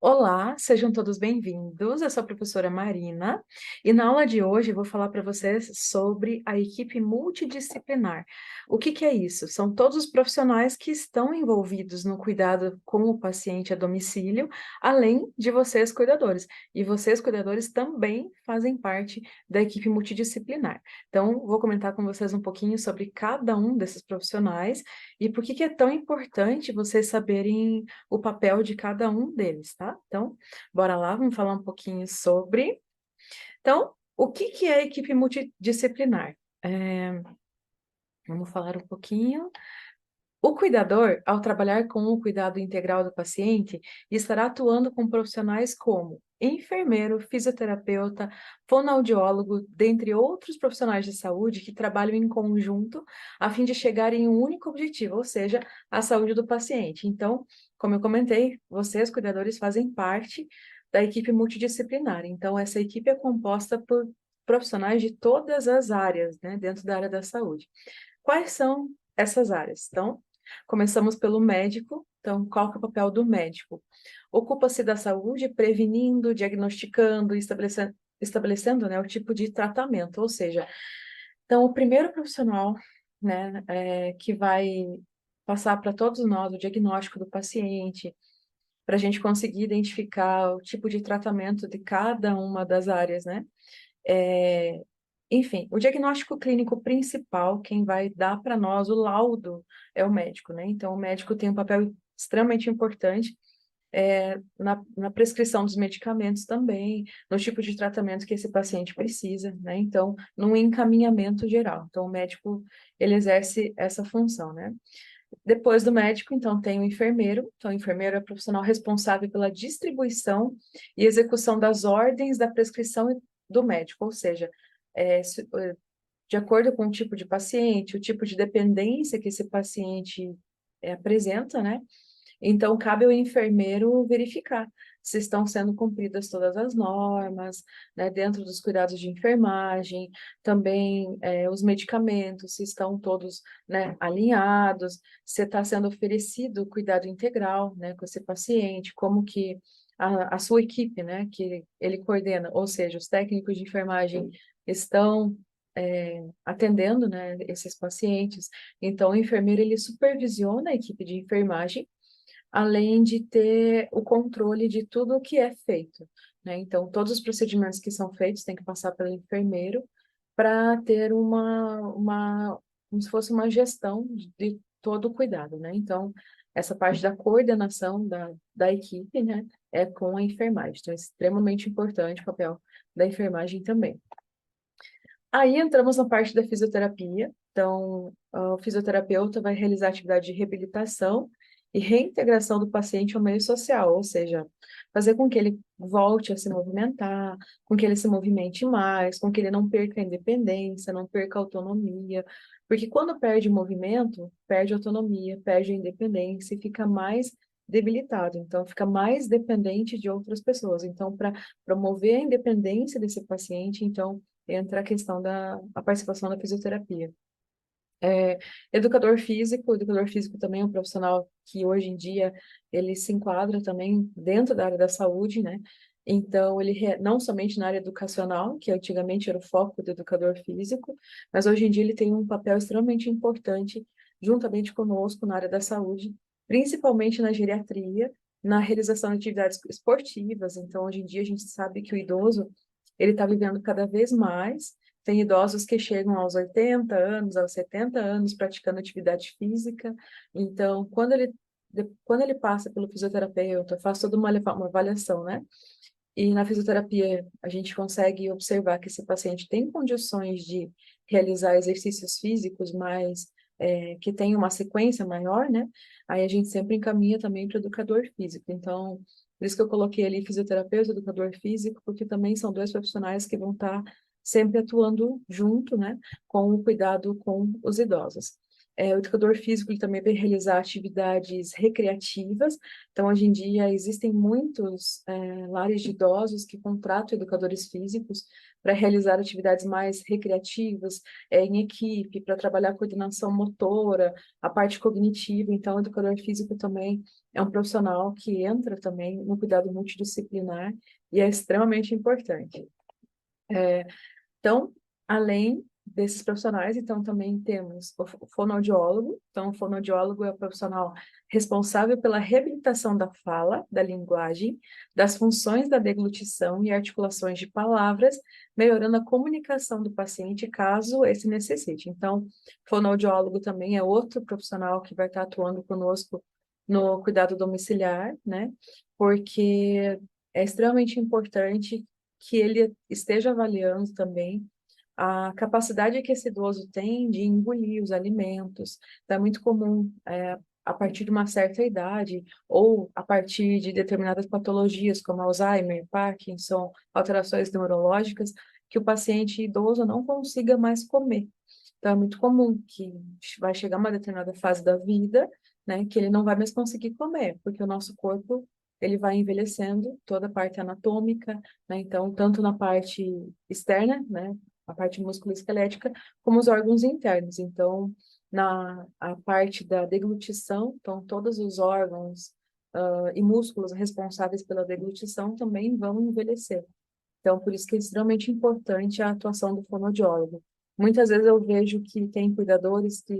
Olá, sejam todos bem-vindos. Eu sou a professora Marina e na aula de hoje eu vou falar para vocês sobre a equipe multidisciplinar. O que que é isso? São todos os profissionais que estão envolvidos no cuidado com o paciente a domicílio, além de vocês, cuidadores. E vocês, cuidadores, também fazem parte da equipe multidisciplinar. Então, vou comentar com vocês um pouquinho sobre cada um desses profissionais e por que que é tão importante vocês saberem o papel de cada um deles, tá? Então, bora lá, vamos falar um pouquinho sobre. Então, o que que é a equipe multidisciplinar? Vamos falar um pouquinho. O cuidador, ao trabalhar com o cuidado integral do paciente, estará atuando com profissionais como enfermeiro, fisioterapeuta, fonoaudiólogo, dentre outros profissionais de saúde que trabalham em conjunto a fim de chegar em um único objetivo, ou seja, a saúde do paciente. Então, como eu comentei, vocês, cuidadores, fazem parte da equipe multidisciplinar. Então, essa equipe é composta por profissionais de todas as áreas, né, dentro da área da saúde. Quais são essas áreas? Então, começamos pelo médico. Então, qual que é o papel do médico? Ocupa-se da saúde, prevenindo, diagnosticando, estabelecendo, né, o tipo de tratamento. Ou seja, então, o primeiro profissional, né, que vai passar para todos nós o diagnóstico do paciente, para a gente conseguir identificar o tipo de tratamento de cada uma das áreas, né? É, enfim, o diagnóstico clínico principal, quem vai dar para nós o laudo é o médico, né? Então, o médico tem um papel extremamente importante na prescrição dos medicamentos também, no tipo de tratamento que esse paciente precisa, né? Então, num encaminhamento geral. Então, o médico, ele exerce essa função, né? Depois do médico, então, tem o enfermeiro. Então, o enfermeiro é o profissional responsável pela distribuição e execução das ordens da prescrição do médico, ou seja, de acordo com o tipo de paciente, o tipo de dependência que esse paciente apresenta, né? Então, cabe ao enfermeiro verificar se estão sendo cumpridas todas as normas, né, dentro dos cuidados de enfermagem, também os medicamentos, se estão todos, né, alinhados, se está sendo oferecido o cuidado integral, né, com esse paciente, como que a sua equipe, né, que ele coordena, ou seja, os técnicos de enfermagem estão atendendo, né, esses pacientes. Então, o enfermeiro, ele supervisiona a equipe de enfermagem, além de ter o controle de tudo o que é feito, né? Então, todos os procedimentos que são feitos têm que passar pelo enfermeiro para ter como se fosse uma gestão de todo o cuidado, né? Então, essa parte da coordenação da equipe, né, é com a enfermagem. Então, é extremamente importante o papel da enfermagem também. Aí entramos na parte da fisioterapia. Então, o fisioterapeuta vai realizar atividade de reabilitação e reintegração do paciente ao meio social, ou seja, fazer com que ele volte a se movimentar, com que ele se movimente mais, com que ele não perca a independência, não perca a autonomia, porque quando perde movimento, perde autonomia, perde a independência e fica mais debilitado, então fica mais dependente de outras pessoas. Então, para promover a independência desse paciente, então entra a questão a participação da fisioterapia. O educador físico também é um profissional que hoje em dia ele se enquadra também dentro da área da saúde, né? Então, não somente na área educacional, que antigamente era o foco do educador físico, mas hoje em dia ele tem um papel extremamente importante juntamente conosco na área da saúde, principalmente na geriatria, na realização de atividades esportivas. Então, hoje em dia a gente sabe que o idoso ele está vivendo cada vez mais. Tem idosos que chegam aos 80 anos, aos 70 anos praticando atividade física. Então, quando ele passa pelo fisioterapeuta, faz toda uma avaliação, né? E na fisioterapia a gente consegue observar que esse paciente tem condições de realizar exercícios físicos mais que tem uma sequência maior, né? Aí a gente sempre encaminha também para o educador físico. Então, por isso que eu coloquei ali fisioterapeuta e educador físico, porque também são dois profissionais que vão estar sempre atuando junto, né, com o cuidado com os idosos. O educador físico ele também vai realizar atividades recreativas. Então, hoje em dia, existem muitos lares de idosos que contratam educadores físicos para realizar atividades mais recreativas, em equipe, para trabalhar a coordenação motora, a parte cognitiva. Então, o educador físico também é um profissional que entra também no cuidado multidisciplinar e é extremamente importante. Então, além desses profissionais, então também temos o fonoaudiólogo. Então, o fonoaudiólogo é o profissional responsável pela reabilitação da fala, da linguagem, das funções da deglutição e articulações de palavras, melhorando a comunicação do paciente, caso esse necessite. Então, fonoaudiólogo também é outro profissional que vai estar atuando conosco no cuidado domiciliar, né? Porque é extremamente importante que ele esteja avaliando também a capacidade que esse idoso tem de engolir os alimentos. Então, é muito comum, a partir de uma certa idade, ou a partir de determinadas patologias, como Alzheimer, Parkinson, alterações neurológicas, que o paciente idoso não consiga mais comer. Então, é muito comum que vai chegar uma determinada fase da vida, né, que ele não vai mais conseguir comer, porque o nosso corpo ele vai envelhecendo, toda a parte anatômica, né, então, tanto na parte externa, né, a parte musculoesquelética, como os órgãos internos. Então, na a parte da deglutição, então, todos os órgãos e músculos responsáveis pela deglutição também vão envelhecer. Então, por isso que é extremamente importante a atuação do fonoaudiólogo. Muitas vezes eu vejo que tem cuidadores que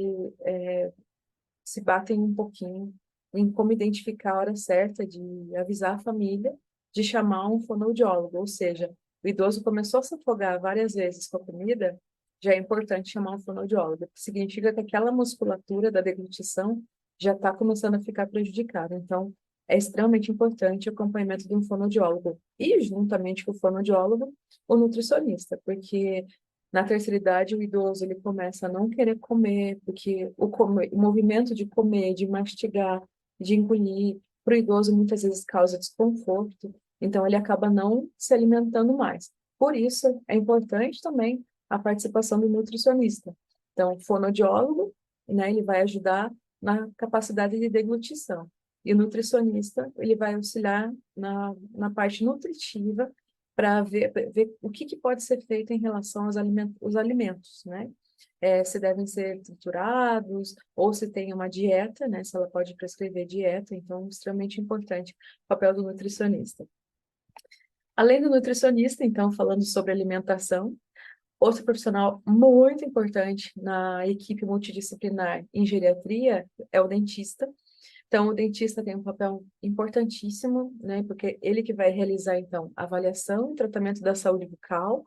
se batem um pouquinho em como identificar a hora certa de avisar a família de chamar um fonoaudiólogo, ou seja, o idoso começou a se afogar várias vezes com a comida, já é importante chamar um fonoaudiólogo, que significa que aquela musculatura da deglutição já está começando a ficar prejudicada. Então, é extremamente importante o acompanhamento de um fonoaudiólogo e, juntamente com o fonoaudiólogo, o nutricionista, porque na terceira idade, o idoso ele começa a não querer comer, porque o movimento de comer, de mastigar, de engolir, para o idoso muitas vezes causa desconforto, então ele acaba não se alimentando mais. Por isso, é importante também a participação do nutricionista. Então, o fonoaudiólogo, né, ele vai ajudar na capacidade de deglutição. E o nutricionista, ele vai auxiliar na parte nutritiva para ver o que pode ser feito em relação aos alimentos, né? Se devem ser triturados, ou se tem uma dieta, né? Se ela pode prescrever dieta, então, extremamente importante o papel do nutricionista. Além do nutricionista, então, falando sobre alimentação, outro profissional muito importante na equipe multidisciplinar em geriatria é o dentista. Então, o dentista tem um papel importantíssimo, né? Porque ele que vai realizar, então, a avaliação e tratamento da saúde bucal.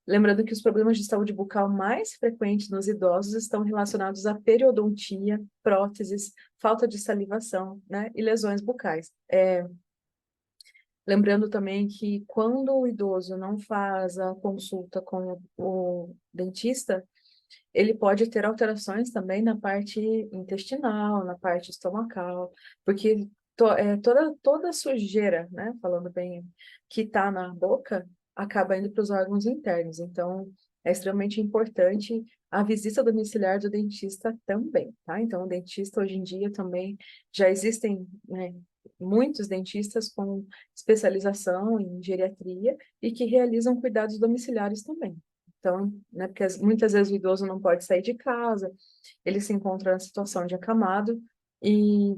Lembrando que os problemas de saúde bucal mais frequentes nos idosos estão relacionados à periodontia, próteses, falta de salivação, né? E lesões bucais. Lembrando também que quando o idoso não faz a consulta com o dentista, ele pode ter alterações também na parte intestinal, na parte estomacal, porque toda a sujeira, né, falando bem, que está na boca, acaba indo para os órgãos internos. Então, é extremamente importante a visita domiciliar do dentista também, tá? Então, o dentista hoje em dia também já existem, né, muitos dentistas com especialização em geriatria e que realizam cuidados domiciliares também. Então, né, porque muitas vezes o idoso não pode sair de casa, ele se encontra na situação de acamado e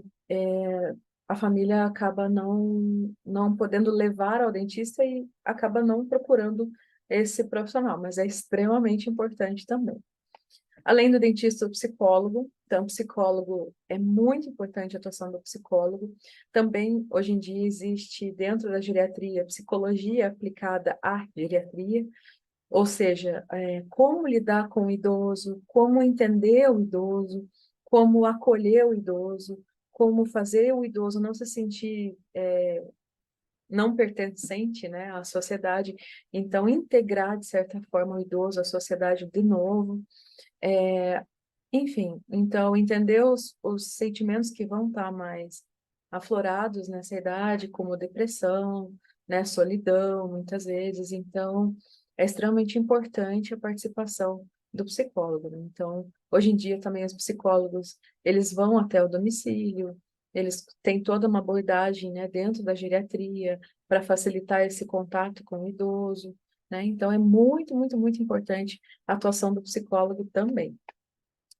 a família acaba não podendo levar ao dentista e acaba não procurando esse profissional, mas é extremamente importante também. Além do dentista, o psicólogo. Então, o psicólogo é muito importante a atuação do psicólogo. Também, hoje em dia, existe dentro da geriatria psicologia aplicada à geriatria, ou seja, como lidar com o idoso, como entender o idoso, como acolher o idoso, como fazer o idoso não se sentir não pertencente, né, à sociedade. Então, integrar, de certa forma, o idoso à sociedade de novo. Enfim, então, entender os sentimentos que vão estar mais aflorados nessa idade, como depressão, né, solidão, muitas vezes. Então, é extremamente importante a participação do psicólogo, né? Então, hoje em dia também os psicólogos, eles vão até o domicílio, eles têm toda uma abordagem, né, dentro da geriatria para facilitar esse contato com o idoso, né? Então, é muito, muito, muito importante a atuação do psicólogo também.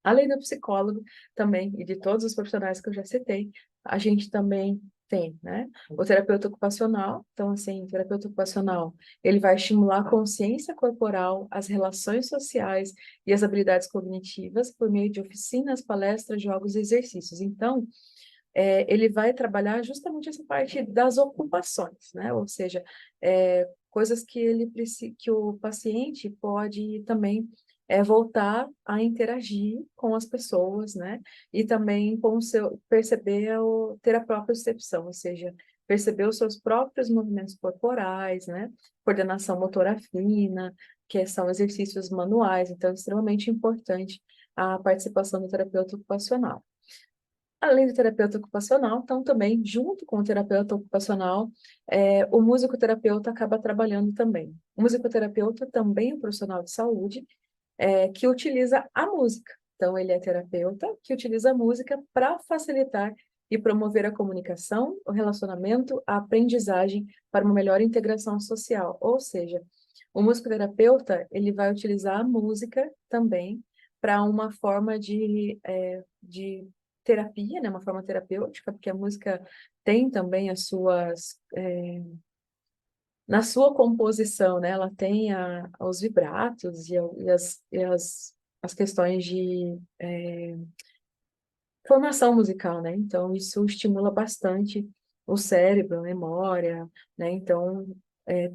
Além do psicólogo também, e de todos os profissionais que eu já citei, a gente também tem, né, o terapeuta ocupacional. Então, assim, o terapeuta ocupacional, ele vai estimular a consciência corporal, as relações sociais e as habilidades cognitivas por meio de oficinas, palestras, jogos e exercícios. Então, ele vai trabalhar justamente essa parte das ocupações, né? Ou seja, coisas que que o paciente pode também voltar a interagir com as pessoas, né? E também com o seu perceber ter a própria percepção, ou seja, perceber os seus próprios movimentos corporais, né? Coordenação motora fina, que são exercícios manuais, então é extremamente importante a participação do terapeuta ocupacional. Além do terapeuta ocupacional, então também, junto com o terapeuta ocupacional, o musicoterapeuta acaba trabalhando também. O musicoterapeuta também é um profissional de saúde, que utiliza a música. Então, ele é terapeuta que utiliza a música para facilitar e promover a comunicação, o relacionamento, a aprendizagem para uma melhor integração social. Ou seja, o musicoterapeuta, ele vai utilizar a música também para uma forma de terapia, né? Uma forma terapêutica, porque a música tem também as suas na sua composição, né, ela tem os vibratos as questões de formação musical, né? Então, isso estimula bastante o cérebro, a memória, né? Então,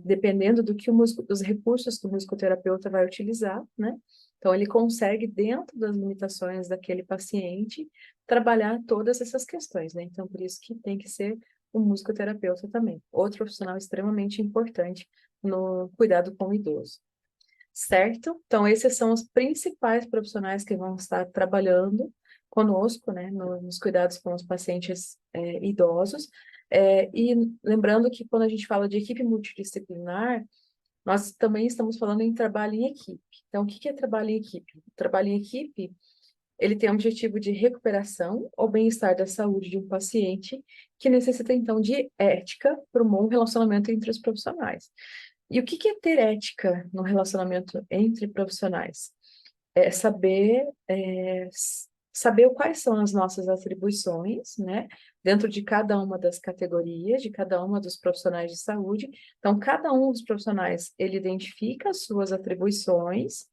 dependendo dos recursos que o musicoterapeuta vai utilizar, né? Então, ele consegue, dentro das limitações daquele paciente, trabalhar todas essas questões, né? Então, por isso que tem que ser um musicoterapeuta também. Outro profissional extremamente importante no cuidado com o idoso. Certo? Então, esses são os principais profissionais que vão estar trabalhando conosco, né, nos cuidados com os pacientes idosos. E lembrando que quando a gente fala de equipe multidisciplinar, nós também estamos falando em trabalho em equipe. Então, o que é trabalho em equipe? O trabalho em equipe, ele tem o objetivo de recuperação ou bem-estar da saúde de um paciente que necessita, então, de ética para um bom relacionamento entre os profissionais. E o que é ter ética no relacionamento entre profissionais? É saber quais são as nossas atribuições, né, dentro de cada uma das categorias, de cada uma dos profissionais de saúde. Então, cada um dos profissionais, ele identifica as suas atribuições,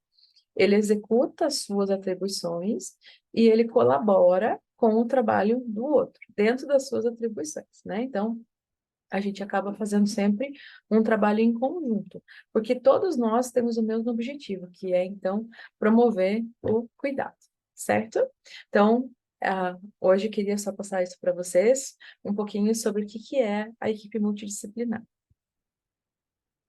ele executa as suas atribuições e ele colabora com o trabalho do outro, dentro das suas atribuições, né? Então, a gente acaba fazendo sempre um trabalho em conjunto, porque todos nós temos o mesmo objetivo, que é, então, promover o cuidado, certo? Então, hoje eu queria só passar isso para vocês, um pouquinho sobre o que é a equipe multidisciplinar.